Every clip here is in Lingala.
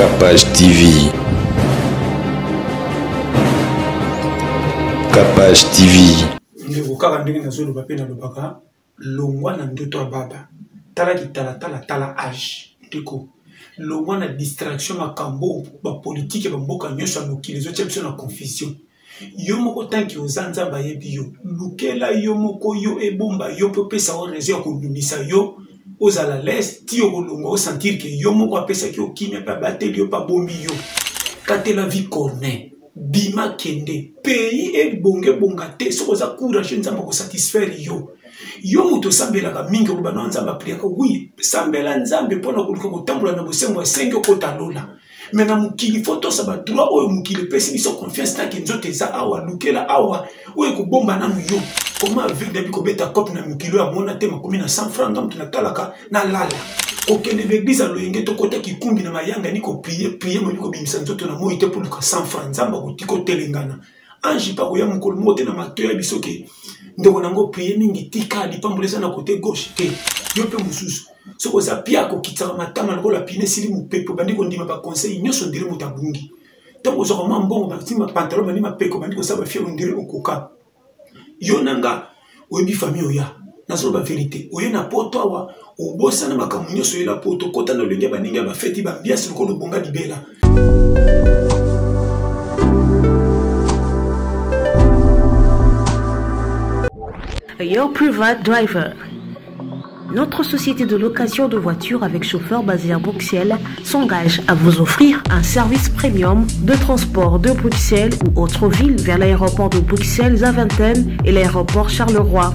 Capage TV. Capage TV. Ndeko kaka ndenge nazoloba pe nalobaka longwa na ndoto ya baba tala kitala age ndeko longwa na distraction makambo ba politique ba mboka nyonso ya mokili ezotia biso na confusion yo moko tanki oza nzambe ayebi yo lukela yo moko yo ebomba yo mpe opesa o raison ya kondumisa yo ozala lese ti okolongwa osentir ke yo moko apesaki okimia mpe abateli yo mpe abombi yo katela vie corner bima kende pays ebonge bonga te soko za courage nzamba ko satisfaire yo muto sambelaka mingi ko bana nzamba priaka oui sambela nzambe pona kuluka kotambola na bosembo ya sengo ko talola mena mukili photo sa ba droit oyo mukili pesi biso confiance ta kinzote za awa lukela awa oyo ko bomba na yo comment avec depuis ko beta cop na mukili ya mona te makomi na 100 francs ngam tunatalaka na lala okende l'église aloyenge to kota kikumbi na mayanga ni ko prier mo ni ko bimisa nzoto na moyi te pour le 100 francs nzamba ko tiko telengana anji pa ko ya mukolo mote na mato ya bisoke ndeko nango prier mingi tika lipambulesa na côté gauche te yo pe mususu soko za pia ko kitaka matama na ko la pine sili mupepo bandi ko ndima ba conseil nyoso ndire mutabungi tango zo kama mbongo ba tima pantalon bandi mapeko bandi ko saba fiero ndire okoka yo nanga oyebi famille oya nazo ba vérité oye na poto awa obosa na makambo nyoso yela poto kota na lenge baninga ba feti ba biasi ko bonga libela. Your Private Driver. Notre société de location de voitures avec chauffeur basée à Bruxelles s'engage à vous offrir un service premium de transport de Bruxelles ou autre ville vers l'aéroport de Bruxelles-Zaventem et l'aéroport Charleroi.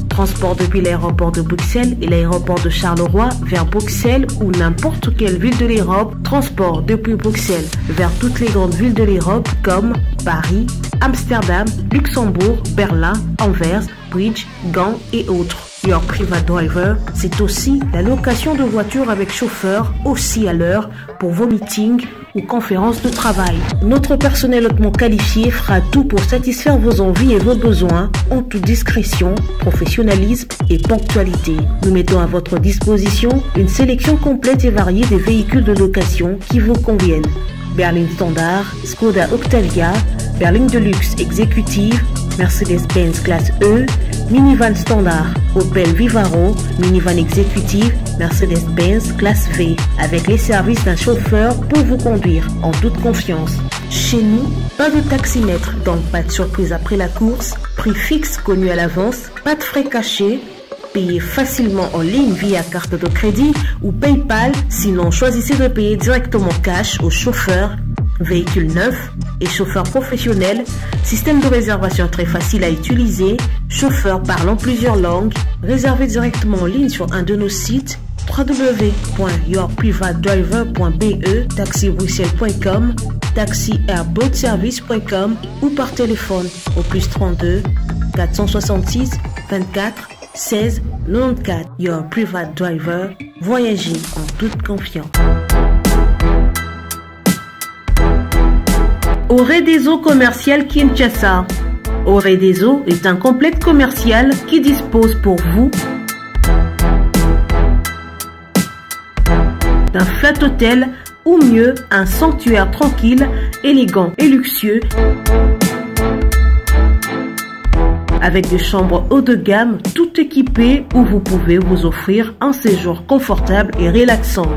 Transport depuis l'aéroport de Bruxelles et l'aéroport de Charleroi vers Bruxelles ou n'importe quelle ville de l'Europe. Transport depuis Bruxelles vers toutes les grandes villes de l'Europe comme Paris, Amsterdam, Luxembourg, Berlin, Anvers, Bridge, Gand et autres. Your Private Driver, c'est aussi la location de voitures avec chauffeur, aussi à l'heure, pour vos meetings ou conférences de travail. Notre personnel hautement qualifié fera tout pour satisfaire vos envies et vos besoins en toute discrétion, professionnalisme et ponctualité. Nous mettons à votre disposition une sélection complète et variée des véhicules de location qui vous conviennent. Berline Standard, Skoda Octavia, berline de luxe exécutive, Mercedes-Benz classe E, minivan standard, Opel Vivaro, minivan exécutive, Mercedes-Benz classe V, avec les services d'un chauffeur pour vous conduire en toute confiance. Chez nous, pas de taximètre, donc pas de surprise après la course, prix fixe connu à l'avance, pas de frais cachés, payez facilement en ligne via carte de crédit ou PayPal, sinon choisissez de payer directement cash au chauffeur. Véhicule neuf et chauffeur professionnel, système de réservation très facile à utiliser, chauffeur parlant plusieurs langues, réservez directement en ligne sur un de nos sites www.yourprivatedriver.be, taxibruxelles.com, taxiairboatservice.com ou par téléphone au +32 466 24 16 94. Your Private Driver, voyagez en toute confiance. Oredezo Commercial Kinshasa. Oredezo est un complexe commercial qui dispose pour vous d'un flat hôtel ou mieux un sanctuaire tranquille, élégant et luxueux avec des chambres haut de gamme tout équipées où vous pouvez vous offrir un séjour confortable et relaxant.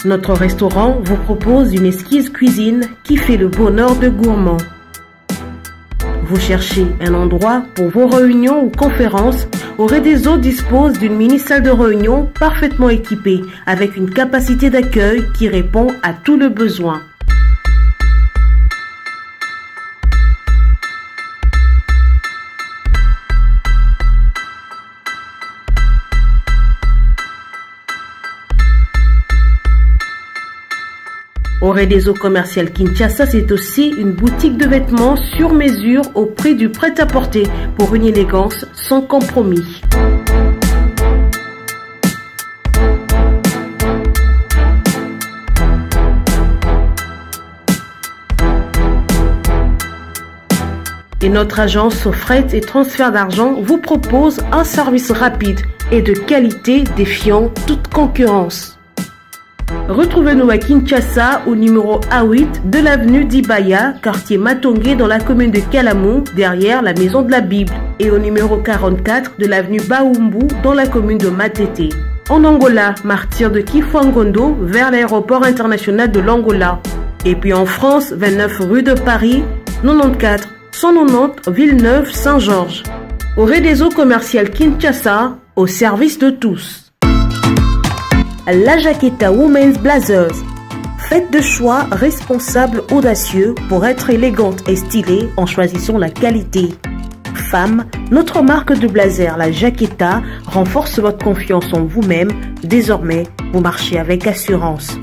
Notre restaurant vous propose une exquise cuisine qui fait le bonheur de gourmands. Vous cherchez un endroit pour vos réunions ou conférences? Oredezo dispose d'une mini-salle de réunion parfaitement équipée avec une capacité d'accueil qui répond à tous les besoins. Au Réseau commercial Kinshasa, c'est aussi une boutique de vêtements sur mesure au prix du prêt-à-porter pour une élégance sans compromis. Et notre agence fret et transfert d'argent vous propose un service rapide et de qualité défiant toute concurrence. Retrouvez-nous à Kinshasa au numéro A8 de l'avenue d'Ibaya, quartier Matongé dans la commune de Kalamou, derrière la Maison de la Bible, et au numéro 44 de l'avenue Baoumbu dans la commune de Matete. En Angola, martyr de Kifuangondo vers l'aéroport international de l'Angola. Et puis en France, 29 rue de Paris, 94 190 Villeneuve-Saint-Georges. Au Réseau commercial Kinshasa, au service de tous. La Jaqueta Women's Blazers. Faites de choix responsables audacieux pour être élégante et stylée en choisissant la qualité. Femme, notre marque de blazer, la Jaqueta, renforce votre confiance en vous-même. Désormais, vous marchez avec assurance.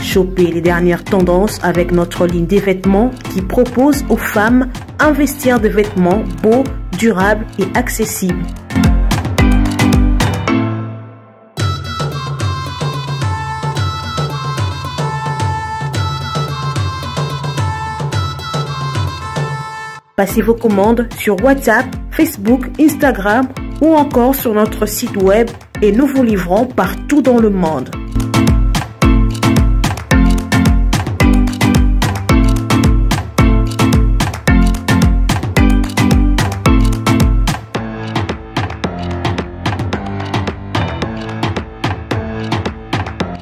Chopez les dernières tendances avec notre ligne des vêtements qui propose aux femmes un vestiaire de vêtements beau, durable et accessible. Passez vos commandes sur WhatsApp, Facebook, Instagram ou encore sur notre site web et nous vous livrons partout dans le monde.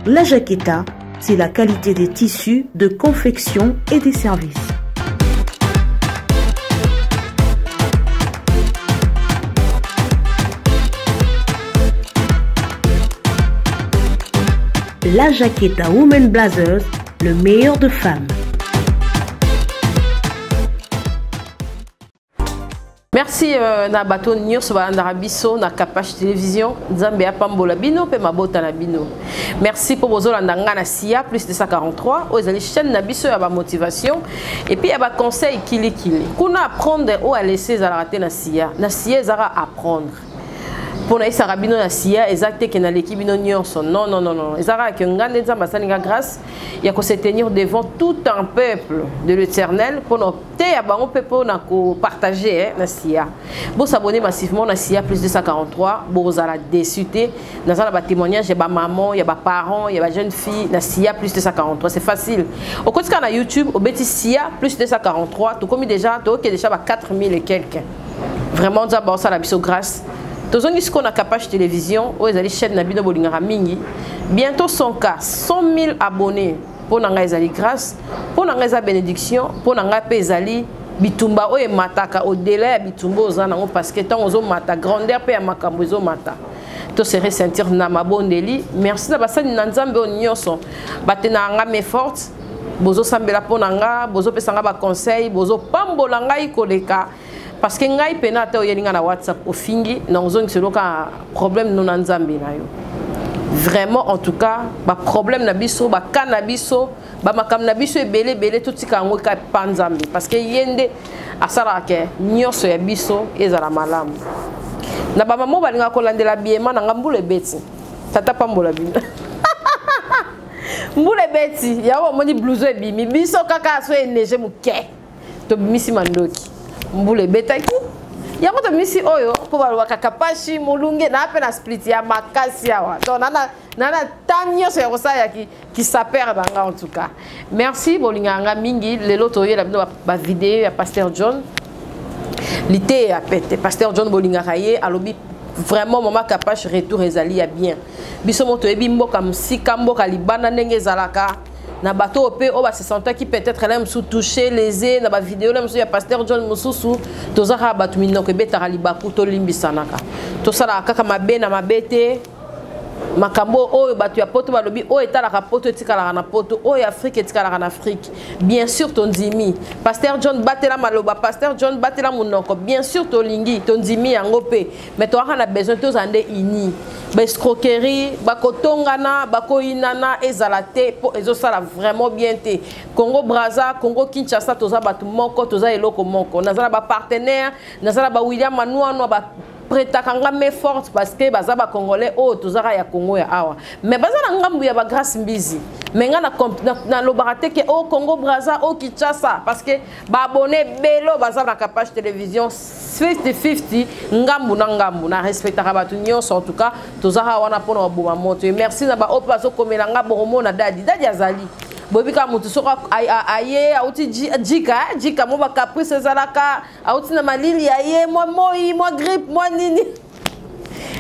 La Jaqueta, c'est la qualité des tissus, de confection et des services. La Jaqueta Women Blazers, le meilleur de femmes. Merci na bato nyonso balandaka biso na Kapach télévision nzambe apambola bino pe mabota na bino. Merci pour bozolanda nga na SIA plus de 143 oyo ezali chaîne na biso ya ba motivation et puis ya ba conseil kili kuna apprendre ou à laisser ezalaka te na SIA ezaka apprendre pour na isaka bino na SIA exacte ke na leki bino nyonso non ezaka ke ngande nzambe asalinga grâce ya ko se tenir devant tout un peuple de l'Éternel pour no te ya bango pe pour na ko partager na SIA bo s'abonner massivement na SIA plus 243 bo zala déçu te na zala ba témoignage ya ba maman ya ba parents ya ba jeune fille na SIA plus 243 c'est facile au quotidien na YouTube au beti SIA plus 243 tout comme déjà to que déjà ba 4000 et quelques vraiment d'abord ça la biso grâce tozongi siko na Kapach télévision o ezali chaîne na bino bolingaka mingi bientôt 100K 100 000 abonnés pour nanga ezali grâce pour nanga eza bénédiction pour nanga pe ezali bitumba o mataka au délai ya bitumba ozana ngo parce que tant ozo mata grandeur pe ya makambo ezo mata to se ressentir na mabondeli merci na basani na nzambe onyonso batena nga me forte bozo sambela po nanga bozo pesanga ba conseil bozo pambola ngai koleka parce que ngai pena te oyelinga na WhatsApp au fingi na ozongi selo ka problème no na nzambe na yo vraiment en tout cas ba problème na biso ba cannabis ba makam na biso ebele tout tika ngo ka panzambe parce que yende asala ke nyonso ya biso ezala malamu na ba mamo balinga ko landela biema na ngambule beti tata pambola bino mbule beti yawo moni blouson ebimi biso kaka so eneje muke to bimisi mandoki mbule betaki yango to misi oyo po balwa Kapach mulunge na pe na split ya makasi yawa donc nana tanyo so yosaya qui s'appelle banga en tout cas merci bolinganga mingi lelo to yela ba vidéo ya Pasteur John lité ya pete Pasteur John bolingaka ye alobi vraiment maman Kapach retour ezali ya bien biso moto ebi mboka musika mboka libanda ndenge zalaka na bateau pe o ba se sentait qui peut-être là sous toucher lésé na ba vidéo là monsieur ya Pasteur John mususu tozaka batu minoko betara libaku to limbisanaka to sala kaka mabe na mabete makambo oyo batu ya poto balobi oyo etalaka poto etikala na poto oyo Afrique etikala na Afrique bien sûr tondimi pasteur John batela maloba pasteur John batela munoko bien sûr tolingi tondimi yango pe mais to na besoin tous ande ini ba escroquerie ba kotongana ba koinana ezalate po ezosala vraiment bien te Congo Brazza Congo Kinshasa toza batu moko toza eloko moko nazala ba partenaire nazala ba William Manouano ba prétakanga mais forte parce que baza ba congolais o tozara ya Congo ya awa mais baza na ngambu ya ba grâce mbizi mais nga na lobarate ke o Congo Brazza o Kinshasa parce que ba abonné belo baza na page télévision 50-50 ngambu na respectaka batu nyonso en tout cas tozara wana pona oboma moto et merci na ba opazo komelanga boromo na dadi azali bobika mutu soko aye auti jika mo ba caprice ezalaka auti na malili aye moi grippe moi nini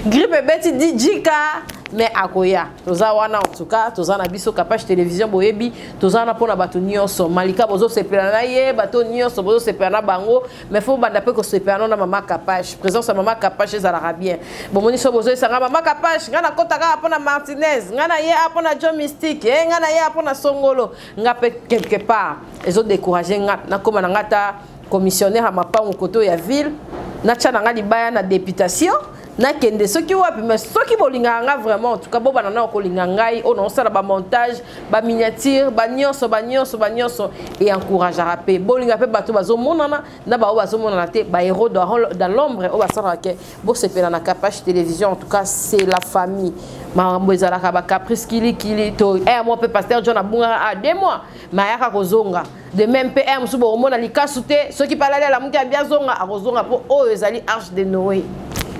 grippe beti di jika mais akoya toza wana en tout cas toza na biso page télévision boyebi toza na pona bato nyonso malika bozo sepela na ye bato nyonso bozo sepela na bango mais faut banda pe ko sepela na mama page présence mama page ezalaka bien bomoni so bozo esanga mama page ngana kotaka pona Martinez ngana ye apona John Mystique ngana ye apona Songolo ngape quelque part ezo décourager na koma na ngata commissionnaire à mapango koto ya ville na tchana nga libaya na députation na kende soki wapi mais soki bolinganga vraiment en tout cas boba na ko lingangai on on sala ba montage ba miniature ba nyonso et encourager pe bolinga pe bato bazo monana na ba bazo monana te ba héros dans l'ombre o ba sala ke bo sepela na page télévision en tout cas c'est la famille mambo ezalaka ba caprice kili to moi pe pasteur John abunga a 2 mois mayaka kozonga de même PM subo omona likasu te soki palala la muki abia zonga akozonga po o ezali arche de Noé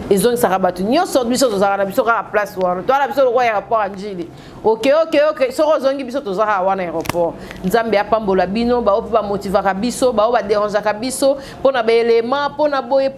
et zone sarabatu nyonso biso tozala biso ka place wana to ala biso lo ya rapport anjili OK so rozongi biso tozala wana aéroport nzambe apambola bino ba opa motivaka biso ba ba déranger biso pona ba élément pona boye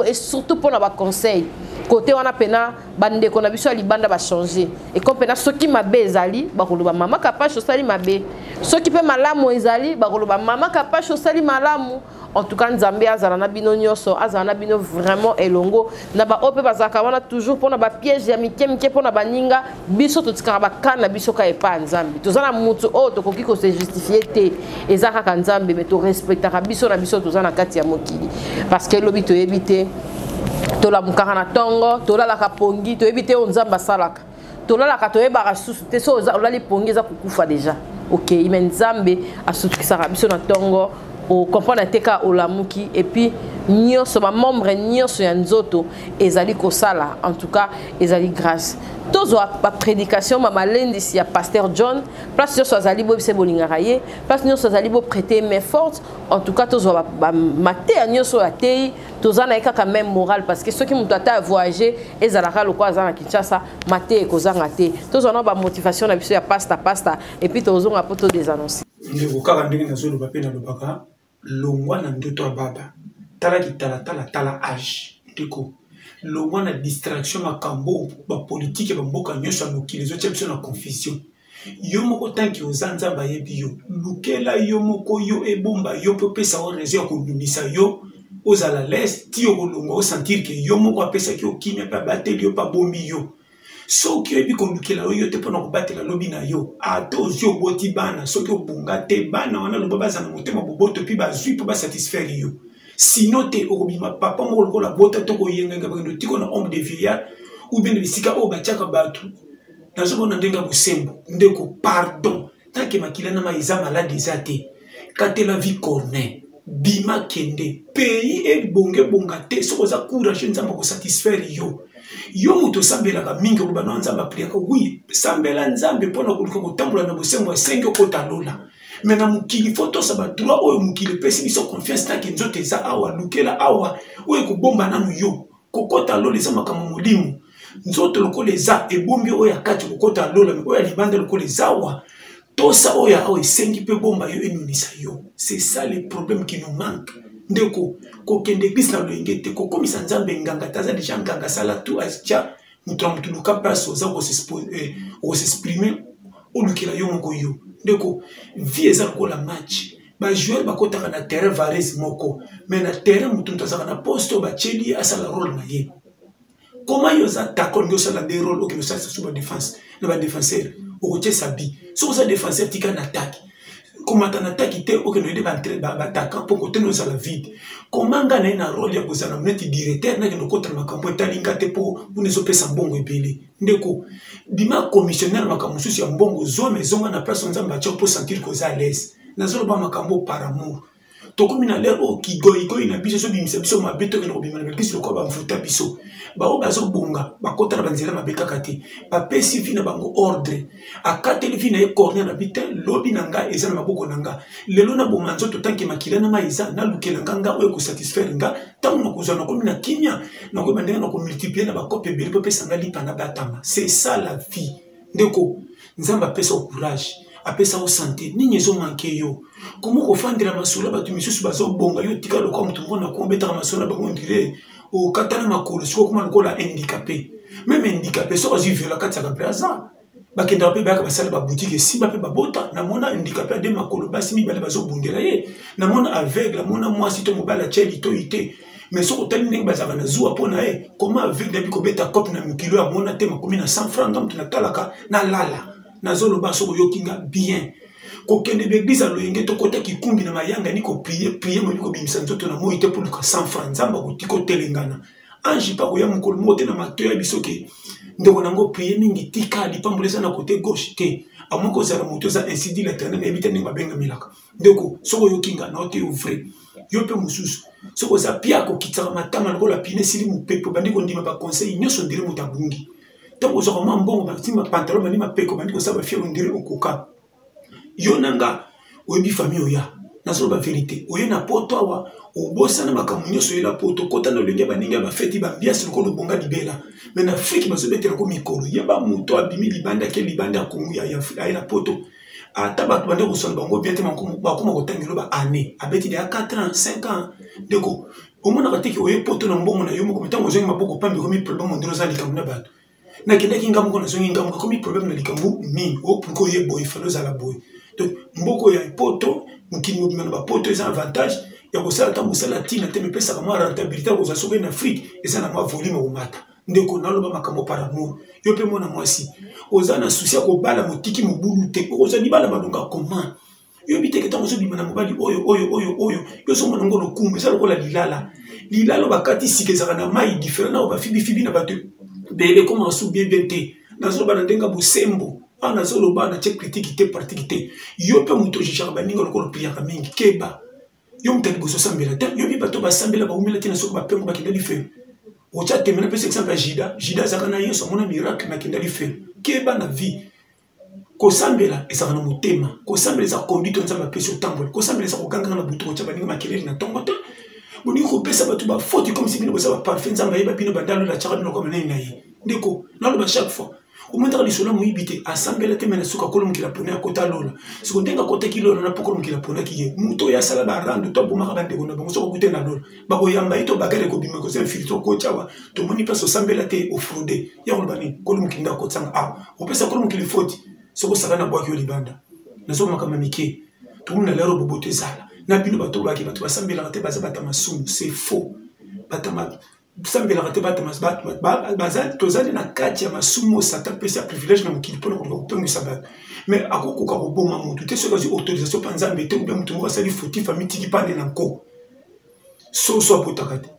et surtout pona ba conseil côté wana pena bande ko na biso libanda ba changer et comme pena soki mabe ezali ba koloba mama kapasho sali mabe soki pe malamu ezali ba koloba mama kapasho sali malamu en tout cas nzambe azala na bino nyonso azala na bino vraiment elongo na ba ope bazaka wana toujours pona ba piège ya mike pona baninga biso totikaka ba kana biso ka epa nzambe tozana mutu o tokoki ko se justifier te ezaka ka nzambe mais to respectaka biso na biso tozana kati ya mokili parce que lobi to ebite tola mukaka na tongo tola la kapongi to ebite o nzamba salaka tola la ka to ebaka susu te so olali pongi za kukufa déjà OK imenzambe asutukisa biso na tongo o comprendre teka olamuki et puis nyonso ba membre nyonso ya nzoto ezali kosala en tout cas ezali grâce tozo ba prédication mama lendi si ya pasteur John place nyonso azali bo bise bolingaka ye place nyonso azali bo prêter main forte en tout cas tozo ba maté nyonso ya tei tozana kaka même moral parce que ceux qui mutu ata voyager ezalaka lokwa azana Kinshasa maté ekozanga te tozo na ba motivation na biso ya pasta et puis tozo nga poto des annonces ndeko kaka ndenge nazolo ba pe na lobaka longwa na ndoto ya baba tala tala âge ndeko longwa na distraction makambo ba politique ba mboka nyonso ya mokili ezotia biso na confusion yo moko tanki ozanzamba yebi yo lukela yo moko yo ebomba yo pe pesa o raison ya kolumisa yo ozala leste ti okolongwa osentir ke yo moko apesaki okimia mpe abateli yo pa bombi yo soki oyebi kolukela yo te mpona kobatela lobi na yo ata ozwi oboti bana soki obunga te bana wana loba baza na motema boboto mpe bazwi mpo basatisfaire yo sino te okobima papa moko lokola bota to koyengenga bakendo tiko na homme de vieillard ou bien bisika oyo batiaka bato nazomona ndenge ya bosembo ndeko pardon tanke makila na ma eza malade eza te katela vie corner bima kende pays ebonge bonga te soko za courage nzamba ko satisfaire yo muto sambelaka mingi ko bana nzamba priaka oui sambela nzambe pona koluka kotambola na bosembo ya 5 kota lola mais na mukili photo sa ba droit oyo mukili pesi biso confiance ta ke nzote za awa lukela awa oyo ko bomba nanu yo kokota lola za makamo mulimu nzoto lokola za ebombi oyo akati kokota lola mais oyo libanda lokola zawa tosa oya oyo sengi pe bomba yo enunisa yo c'est ça le problème qui nous manque ndeko ko kende église na loingete ko komisa nzambe nganga taza déjà nganga sala tout astia mutu luka place oza ko s'exprimer o lukela yo moko yo ndeko vie eza ko la match ba joueur ba kotaka na terrain Varese moko mais na terrain mutu ntazaka na poste ba cheli asala rôle na ye comment ils attaquent ils ont des rôles qui sont sur la défense, le défenseur, au côté sabi. Sur ça défenseur qui can attaque. Comment t'en attaque qui au que nous devons attaquer pour côté nous à la vide. Comment gagner un rôle ya kuzana mneti directeur na kino contre makambo talinga te pour nous opé sans bongo ebele. Ndeko bima commissionnaire makambo susi ya mbongo zo maison na place nzamba cha pour sentir que ça à l'aise. Nazolo ba makambo par amour. Tokomina lero ki goyi na biso so bimisa biso mabeto ke no bimana biso ko ba mfuta biso ba o bazo bonga ba kota na banzela mabeka kati ba pesi vina bango ordre akate vina e corner na bita lobi nanga eza na maboko nanga lelo na bomanzo to tanki makila na maiza na lukela nganga o ko satisfaire nga tango na kozana ko mina kinya na ko bandena na ko multiplier na ba copie beli po pesa ngali pana batama. C'est ça la vie. Ndeko nzamba pesa au courage apesa au santé ninyi zo manke yo comment kofandira masolo batu misusu bazo bonga yo tika lokwa mutu mbona ko betaka masolo bango ndire o katana makolo siko kuma lokola handicapé même handicapé so azi viola kataka braza bakenda pe baka basala ba boutique simba pe babota na mona handicapé de makolo basi mi bale bazo bundela ye na mona aveugle mona mwasi to mobala cheli to ite mais so otali ndenge bazaka na zuwa pona e comment aveugle dabi ko beta cop na mikilo ya mona te makomi na 100 francs ngam tunatalaka na lala nazolo baso yokinga bien ko kende l'église a loyenge to kota ki kumbi na mayanga ni ko prier mo ni ko bimisa nzoto na moite pour le 100 francs nzamba ko tiko telengana anji pa ko ya mukolo mote na mato ya bisoke ndeko nango prier mingi tika di pambolesa na côté gauche te amoko za moto za ainsi dit l'éternel ebite ni mabenga milaka ndeko soko yokinga na ote ouvre yo pe mususu soko za pia ko kitaka matama na ko la pine sili mu pepo bandiko ndima ba conseil nyoso ndire mutabungi. Donc, vous avez un bon pantalon, vous avez un peu de ça, vous avez un coca. Yonanga, vous avez une famille, vous avez la vérité. Vous avez un pote, vous avez un camouflage sur la pote, vous avez un lien, vous avez un fait, vous avez un bonga libella. Mais en Afrique, vous avez un micro. Il y a un mouton, abimi, libanda, qui est libanda, comme il y a la pote. À tabac, vous avez un bango, bien tellement comme vous avez une année. Avec il y a 4 ans, 5 ans. Donc, au moins, vous avez un pote, vous avez un bon, vous avez un bon, vous avez un problème, vous avez un bon, na kenda kinga mko na zongi ngam ko mi problème na likambu mi o pour ye boy falo za la boy donc mboko ya poto mukini mo bimana ba poto eza avantage ya ko sala tambu sala tina te me pesa kama rentabilité ko za sobe na Afrique eza na ma volume o mata ndeko na loba makambo par amour yo pe mona mwasi oza na souci ko bala motiki mobulu te ko za ni bala badonga comment yo biteke tango zo bimana mobali oyo yo so mona ngolo kumbe za lokola lilala bakati sikeza na mai différent na ba fibi na batu bele comment sou bien te nazo bana ndenga busembo ana zolo bana check critique te parti te yo pe muto jijara baninga lokolo priya mingi keba yo mutali boso sambela te yo bi bato basambela ba umela tina soko ba pengo ba kindali fe o cha te mena pe exemple jida zakana yeso mona miracle na kindali fe keba na vie ko sambela esa na mutema ko sambela za conduite nzamba pesi otambole ko sambela za kokanga na buto cha baninga makelele na tongo te boni ko pesa batu ba faute comme si bino bosa ba parfum nzamba yeba bino bandalo la chara bino comme nai ndeko na lo ba chaque fois o montra li solo muibite asambela te mena suka kolo mukila pona ya kota lola siko ndenga kota kilolo na pokolo mukila pona kiye muto ya sala ba randu to boma ka ndeko na bongo soko kute na lola ba ko yamba ito bagare ko bima ko se filtro ko chawa to moni paso sambela te o fraude ya ko bani kolo mukinda ko tsanga o pesa kolo mukili faute soko sala na bwa ki libanda na so makama mike to mona lero bobote sala na bino bato baki bato basambela te baza batama sumu c'est faux batama sambela te batama baza tozali na kati ya masumu satan pesa privilège na mokili pona ko pengu sabat mais akoko ka ko boma mutu te so kazi autorisation panza mbete ou bien mutu mo sali fautif famille pande na ko so botakate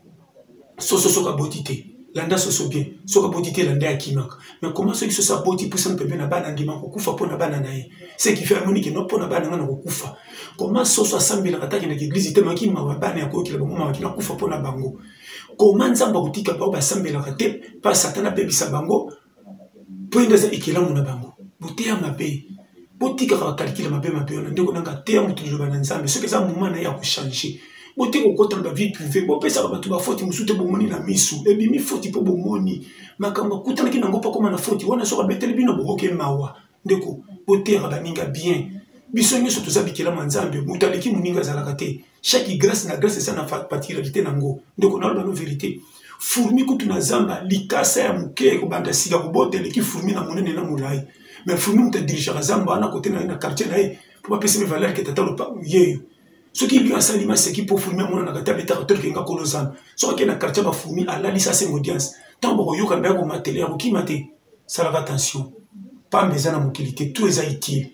so ka botité landa so bien so ka botité landa akimaka mais comment ceux qui se saboti pour ça pembe na bana ngima ko kufa pona bana nae c'est qui fait harmonique no pona bana ngana ko kufa comment so sambela kataki na église te maki ma bana ya ko kila bongo ma kila kufa pona bango comment nzamba kutika ba ba sambela kate pa satana bebisa bango poinda za ikela mona bango botea mabe botika ka calcule mabe ona ndeko nanga te mutu liloba na nzambe ce que ça moment na ya ko changer bote ko kota na vie privée bo pesa ba batu ba faute musute bomoni na misu ebi mi faute po bomoni makamba kutana kinango pa koma na faute wana so ka betele bino boke mawa ndeko bote ka baninga bien biso nyoso tozabikela manzambe mutaleki muninga zalaka te chaque grâce na grâce ça na particularité nango ndeko na lo vérité fourmi kutu na zamba likasa ya muke ko banda sika ko botele ki fourmi na monene na mulai mais fourmi mta dirigera zamba ana côté na quartier na e pour pas pesa mes valeurs que tata lo pa yeyo ce qui lui a salima c'est qui pour fourmi mona na kata beta to kenga ko lozamba so ke na quartier ba fourmi ala lisa 5 audience tant que vous avez un matériel, vous avez ça la attention. Pas besoin de mobilité, tout est utile.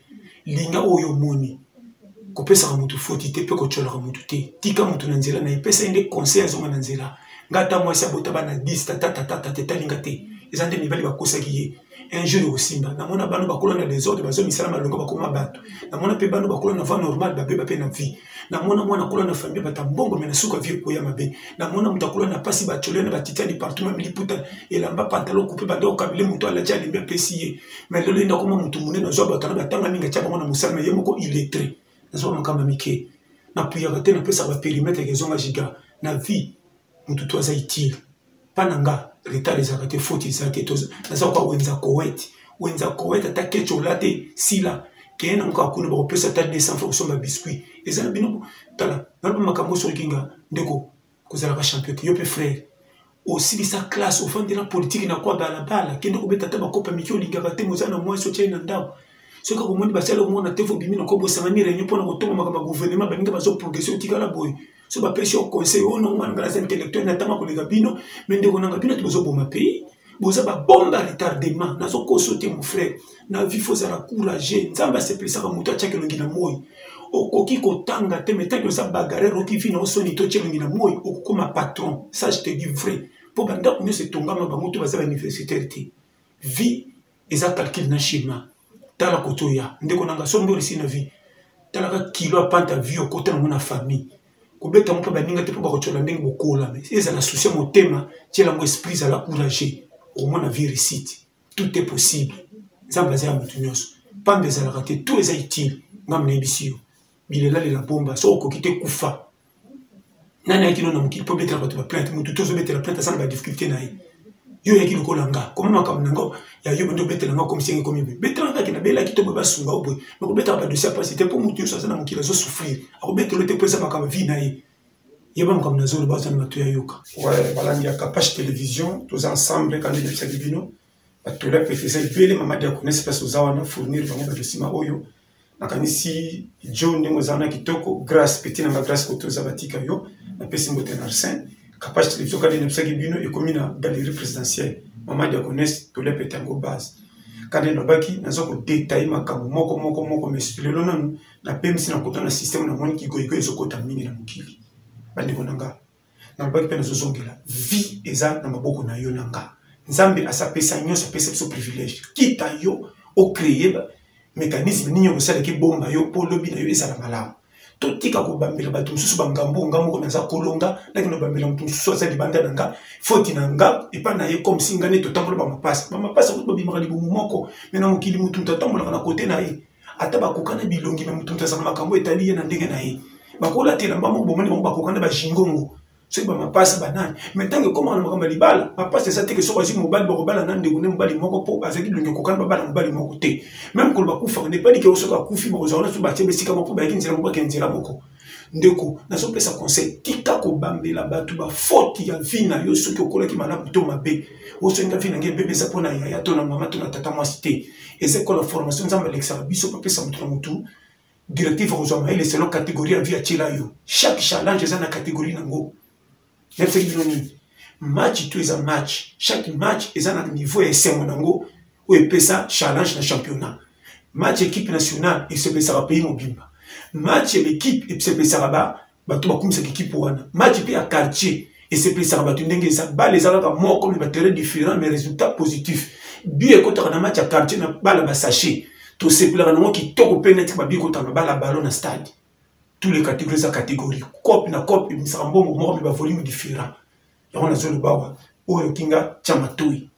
Linga oyo moni. Kopesa ka mutu foti te pe ko chola ka mutu te. Tika mutu na nzela na ipesa inde conseil azonga na nzela. Ngata mwasi abota bana 10 tata linga te. Ezande mibali bakosa kiye. Un jour au Simba, na mona bano bakola na désordre bazo misala malonga bakoma bato. Na mona pe bano bakola na va normal ba pe na vie. Na mona mwana kola na famille batambongo mena suka vie ko ya mabe. Na mona mutakula na pasi ba cholena ba titani partout même liputa elamba pantalon coupé ba do kabile muto ala ja limbe pesiye. Mais lelo inda koma mutu munene zo ba tana batanga minga cha bana musala yemo ko illettré. Na zo makamba mike. Na puya gate na pesa ba périmètre ke zonga giga na vie mutu to azaitile. Pananga retard les arrêtés faute ils arrêtés tous ça quoi wenza Koweït attaquer chocolate sila que na encore kuna ba pesa ta 200 francs sur ma biscuit et ça bino tala na ba makambo sur kinga ndeko kozala ka champion yo pe frère aussi sa classe au fond de la politique na quoi bala kende ko beta ta ba kopa mikyo linga te mozana moi so china ndao ce que vous m'avez dit, c'est le monde a été fobimi na ko bo samani réunion pour na ko toma makamba gouvernement ba ninga ba zo progresser tikala boy so ba pesi au conseil on a grâce intellectuel na tama ko les gabino mais ndeko na gabino to zo bo ma pays boza ba bomba retardement na zo ko sauter mon frère na vie faut ça courager nzamba se plisa ka muto achake longi na moyi okoki kotanga te mais tant que ça bagarre qui vient au soni to chelo ngina moyi okoma patron ça je te dis vrai pour banda ko se tongama ba muto baza universitaire te vie eza calcul na schéma tala kotoya ndeko nanga sombo risi na vie tala ka kilo apanta vie au côté na mona famille kobeta mo pa baninga te po ba kotola ndenge bokola mais eza na souci motema tiela mo esprit za la courager au moins la vie réussite tout est possible nzamba za mutu nyonso pambe za la raté tout est utile ngam na ebisio bilela la bomba so ko kite kufa nana yakino na mukili po betela bato ba plainte mutu tozo betela plainte sans ba difficulté na yo yakino kolanga comme makam nanga ya yo ndo betela nga comme singe comme betela nga kina bela kito ba sunga obwe ko betela ba dossier passer te po mutu yo sa na mukili zo souffrir ako betela te pesa makam vie na ye yeba comme na zolo bazana matu ya yoka ouais balangi ya Kapach télévision tous ensemble quand les chefs bino batula pefesa bele mama dia connaisse pas aux awana fournir bango ba dossier oyo nakanisi John ndemo zana kitoko grâce petit na grâce ko toza batika yo na pesi mbote na Arsène Kapach télévision quand les chefs bino et comme na galerie présidentielle mama dia connaisse to le petango base quand no baki nazo ko détailler makambo moko mais lelo nanu na pemsi na kotana système na moni ki goigo ezokota mingi na mukili bandeko nanga na baki pe nazozongela vie eza na maboko na yo nanga nzambe asapesa nyonso apesa biso privilège kita yo o créer mécanisme ninyo osala ki bomba yo po lobi na yo ezala malamu totika kobambela bato mosusu bangambo ngamoko naza kolonga laki no bambela mutu mosusu aza libanda nanga foti nanga epa na ye comme si ngane totambola bamapasa kuti babimaka libumu moko mena mokili mutu mutu atambolaka na kote na ye ata bakokana bilongi me mutu mutu azaka makambo etali ye na ndenge na ye bakolatela mbamo bomani bango bakokana bashingongo soki bamapasa banani mais ntango ekomaka na makambo ya libala mapasa eza te ke soki azwi mobali bakobala na ndeko ne mobali moko mpo azalaki bilongi ekokana babala mobali moko te même kolo bakufaka nepalike o soki akufi bakozala so batie besika moko bayaki nzela moko bake nzela moko ndeko nazopesa conseil tika kobambela bato bafoti ya vi na yo soki okolaki malamu to mabe osoki vi na nge bebe eza mpona yaya to na mama to na tata mwasi te eza ekola formation nzambe alekisaka biso bapesa motu na motu directive kozwa mayele selon catégorie ya vie atiela yo chaque challenge eza na catégorie nango nefeki bino nini match to eza match chaque match eza na niveau ya esengo nango oyo epesa challenge na championnat match équipe nationale esepesaka pays mobimba match ya l'équipe esepesaka bato bakumisaka équipe wana match mpe ya quartier esepesaka bato ndenge eza bale ezalaka moko me baterrain différent mais résultat positif bi ekotaka na match ya quartier na bala basachet tosepelaka nango kitoko mpe neti babi ekotaka na bala ballon na stade tous les catégories za catégorie cop na cop ebimisaka mbongo moko me bavolume différent yango nazoloba awa oyo kinga tia matoi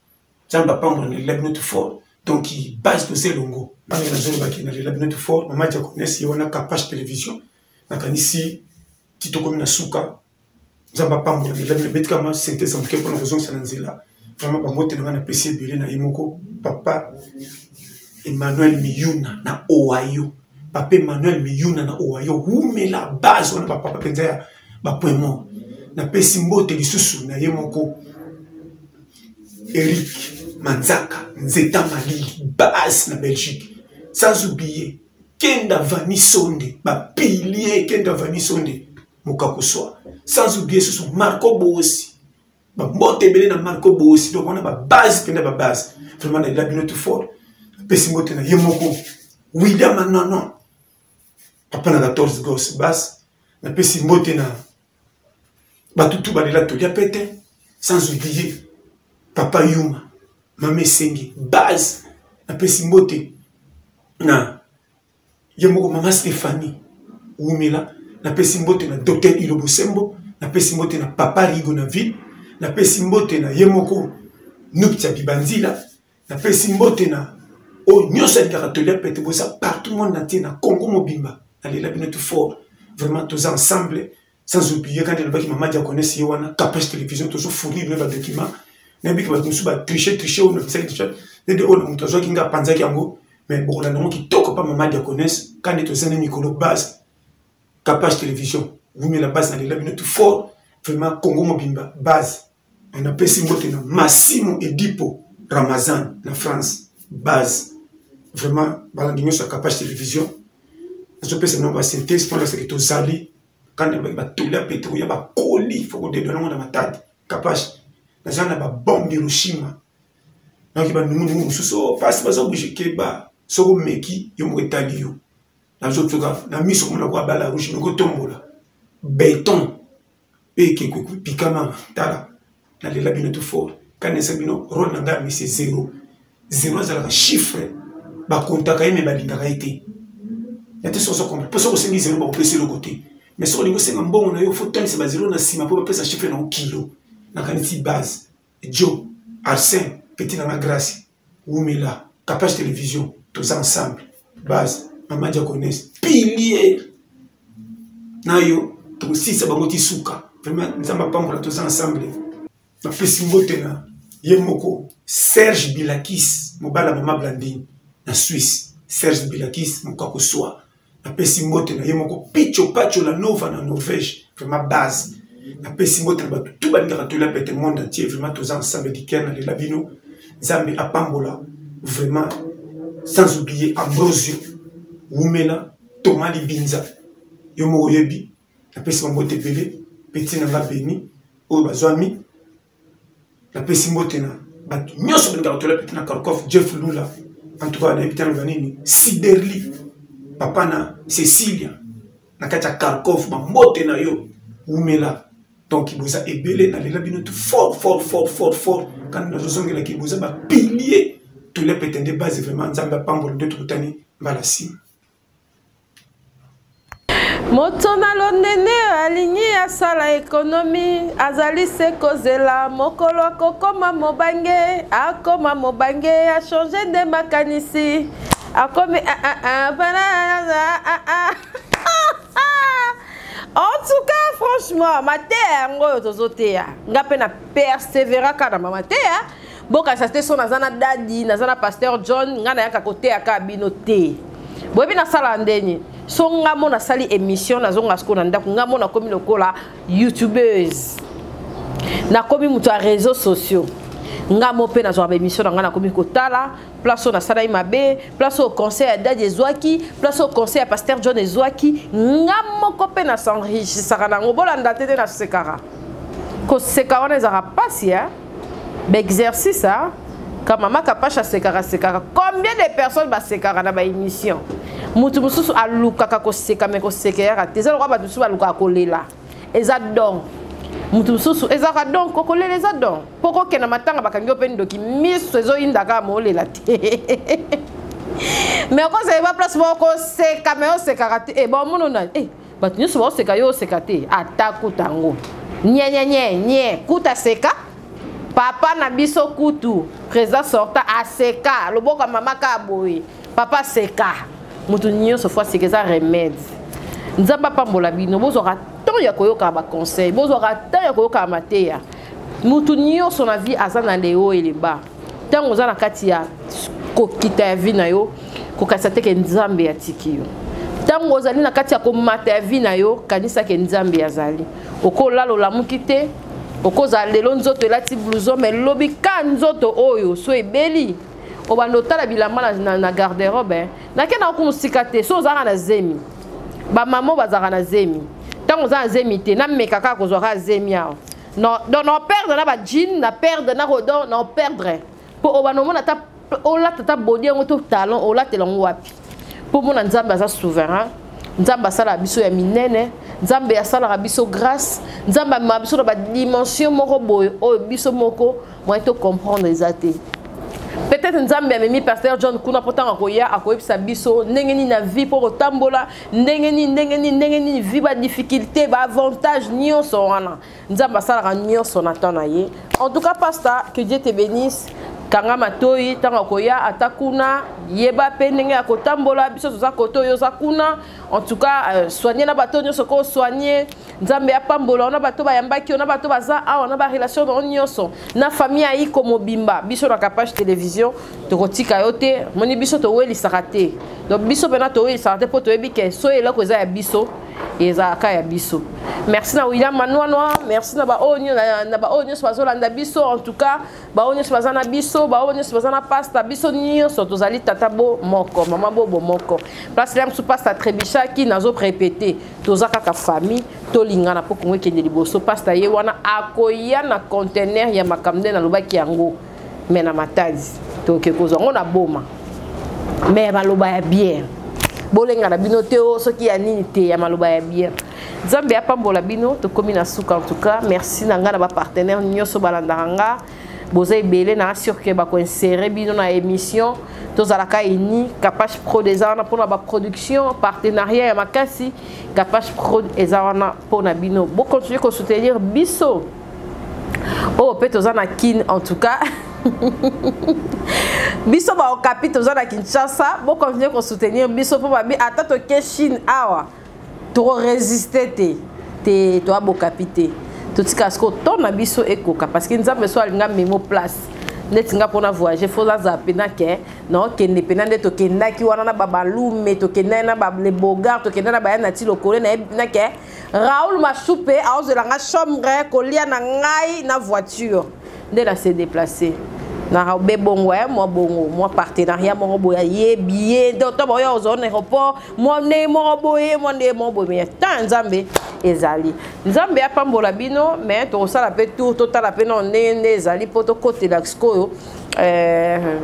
nzambe apambola na lela bino to fort donc base tose elongo bange nazolobaki na lela bino to fort mama tia connaisse ye wana Kapach télévision nakanisi ti tokomi na suka nzambe apambola na lela bino betikama synthèse moke mpona kozongisa na nzela vraiment bambote na nga na pesi ebele na ye moko papa Emmanuel Miyuna na Ohio papa Emmanuel Miyuna na Ohio umela base wana papa penza ya bapoint mort na pesi mbote lisusu na ye moko Eric Manzaka Nzeta Malili base na Belgique sans oublier Kenda Vanisonde ba pilier Kenda Vanisonde Mokakoswa sans oublier ce sont Marco Bossi mbote belé na Marco Bossi donc on a base penda base vraiment na labino tout fort pesi mbote na yemoko William non papa na 14 gosses base na pesi mbote na batutu balela to ya pété sans oublier papa Yuma Mame Sengi base na pesi mbote na yemoko mama Stéphanie Oumela na pesi mbote na docteur Ilobo Sembo na pesi mbote na papa Rigo na ville na pesi mbote na yemoko Nuptia Bibanzila na pesi mbote na o nyosa di caratolia pete bosa partout monde entier na Congo mobimba allez là bien tout fort vraiment tous ensemble sans oublier quand il va qui maman dia connaît wana Capage télévision toujours fournir le document na bi ka ba tricher on ne sait tricher de on muto zo kinga panza yango mais bon là non qui toko pas maman dia connaît quand tu sais Nicolas base Capage télévision vous met la base dans les là bien tout fort vraiment Congo mobimba base on a pesi mbote na Massimo Edipo Ramazan na France base vraiment balandinyo sur Capage télévision je pense que non va synthèse pour la sécurité zali quand il va tout la pétrole il va colis faut que de dans ma tête Capage na jana ba bombe Hiroshima donc il va nous so passe pas au bouger keba so meki yo mo italio na zo tuka na miso mo na kwa bala rouge no tombola béton et qui pikama tala na les labino tout fort quand les sabino ronanda mais c'est 0 ça la chiffre ba contaka yeme ba lingaka été ya te soso comme parce que c'est 0 ba pèser le côté mais sur le niveau c'est un bon na yo faut tenir c'est 0 na sima pour pèser chiffre na kilo na kaniti base Joe Arsène petit na grâce Oumela Capage télévision tous ensemble base maman dia connaît pilier na yo to si ça ba ngoti suka vraiment nous avons pas pour tous ensemble na pesi mbote na yemoko Serge Bilakis mobala mama Blandine na Suisse Serge Bilakis mokako soa na pesi mbote na yemoko Picho Pacho la Nova na Norvège vraiment base na pesi mbote na tout balinga to la pete monde entier vraiment tous ensemble diken na labino Zambe apambola vraiment sans oublier Ambrosio Oumela Thomas Libinza yomoko yebi na pesi mbote pelé petit na beni o bazwami la pesi mbote na batu nyoso benga otola petit na Kharkov Jeff Lula en tout cas na ebitan vanini Siderli papa na Cecilia na kacha Kharkov ba mbote na yo Oumela donc il vous a ébélé na lela bino tout fort quand nous sommes là qui vous a pilier tous les pétins de base vraiment nzamba pambo de tout tani mbala sim Motona lonene alingi asala économie azali se kozela mokolo akokoma mobange akoma mobange a changé de makanisi akomi en tout cas franchement mater ngoyo tozoteya ngape na persévéra kana mater boka ça c'était son nazana dadi nazana pasteur John ngana yaka kote aka bino te boyebi na sala ndeni so ngamo na sali émission nazonga sko na ndako ngamo na komi lokola youtubeuse na komi mutu a réseaux sociaux ngamo pe na zo ba émission na ngana komi kotala place na sala imabe place au conseil à Dadi Ezwaki place au conseil à pasteur John Ezwaki ngamo ko pe na s'enrichir na ngobola ndate na sekara ko sekara na zara pasi hein exercice hein quand maman Capage sekara combien de personnes ba sekara na ba émission mutu mususu aluka ka ko seka me ko sekera te zalo ba mususu aluka ko lela ezadon mutu mususu ezaka donc ko lela ezadon poko ke na matanga bakangi open doki miso ezo indaka mo lela te mais ko se ba place ko seka me o sekara te e bon muno na ba nyusu ba seka yo sekate ataku tango nye kuta seka papa na biso kutu présent sorta a seka loboka mama ka boye papa seka mutu nyonso fois c'est que ça remède nzamba pambola bino bozora tant ya koyoka ba conseil bozora tant ya koyoka mateya mutu nyonso na vie azana leo eleba tango za na kati ya kokita ya vie na yo kokasa te ke nzambe ya tikio tango ozali na kati ya komata ya vie na yo kanisa ke nzambe yazali okola lola mukite okoza lelo nzoto elati blouson mais lobi ka nzoto oyo so ebeli obando tala bilamba na garde-robe na kena okumusika te so ozaka na zemi ba mamo bazaka na zemi tango za zemi te na meka ka kozwaka zemi awo non perdre na ba jean na perdre na rodon non perdre pour obanomo na ta ola tata body ngo to talent ola telongo wapi pour mon nzambe aza souverain nzambe asala biso ya minene nzambe asala biso grâce nzambe ma biso ba dimension moko boy o biso moko moi to comprendre ezate peut-être nzambe amemi pasteur John kuna potanga koya akoyebisa biso ndenge ni na vie pour otambola ndenge ni vie ba difficulté ba avantage nyonso wana nzambe asala nyonso na temps na ye. En tout cas pasteur, que Dieu te bénisse. Kanga matoi tanga koya atakuna yeba pe ndenge ya kotambola biso toza koto yo za kuna. En tout cas soigner na bato nyonso ko soigner nzambe ya pambola na bato ba yambaki na bato baza awa na ba relation na nyonso na famille ayi ko mobimba biso na page télévision to kotika yote moni biso to weli sakate donc biso pena to weli sakate po to ebike so ela ko za ya biso eza ka ya biso. Merci na William Manoa, merci na ba onyo na ba onyo bazolanda biso. En tout cas ba onyo bazana biso ba onyo bazana pasta biso nyonso tozali tata bo moko mama bobo moko place là sous pasta Trebicha qui nazo répéter tozaka ka famille to lingana po kongwe kende liboso pasta ye wana akoya na conteneur ya makamde na lobaki yango mais na matadi to ke kozongo na boma mais maloba ya bien bolenga na bino teo soki ya nini te ya maloba ya bien nzambe ya pambola bino to komi na suka. En tout cas merci na nga na ba partenaire nyonso balandanga boza ebele na sûr que ba ko insérer bino na émission tozalaka ini Kapach Pro dezana pour la production partenariat ya makasi Kapach Pro ezana pour na bino bo continuer ko soutenir biso oh peut tozana kin. En tout cas biso ba o capite tozana Kinshasa bo continuer ko soutenir biso pour ba bi ata to ke Chine awa to résister te to abo capite tout cas ko ton na biso ekoka parce que nzambe so alinga memo place net nga pona voyager faut la zapena ke non ke ne pena de to ke ndaki wana na babalume to ke na ba le bogar to ke na ba na ti lokole na ke Raoul Machoupe a osé la chambre kolia na ngai na voiture de la se déplacer na rabe bongo moi bongo moi partenariat mo boya ye billet donc to boya aux zone aéroport moi ne mo boye moi ne mo boye tant nzambe ezali nzambe ya pambola bino mais to sala pe tout total la pe non ne ezali poto côté la skoyo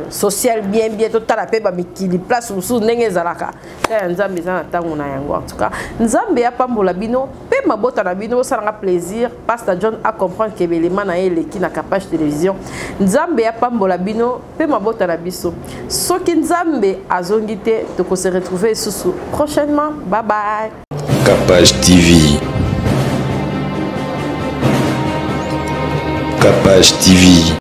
social bien total la pe ba mikili place sous ndenge ezalaka tant nzambe za tango na yango. En tout cas nzambe ya pambola bino pe mabota na bino sala plaisir pasteur John a comprendre que belema na ele ki na Kapach télévision nzambe ya pambola bino pe mabota na biso soki nzambe azongi te to ko se retrouver sous prochainement. Bye bye. Kapach TV. Kapach TV.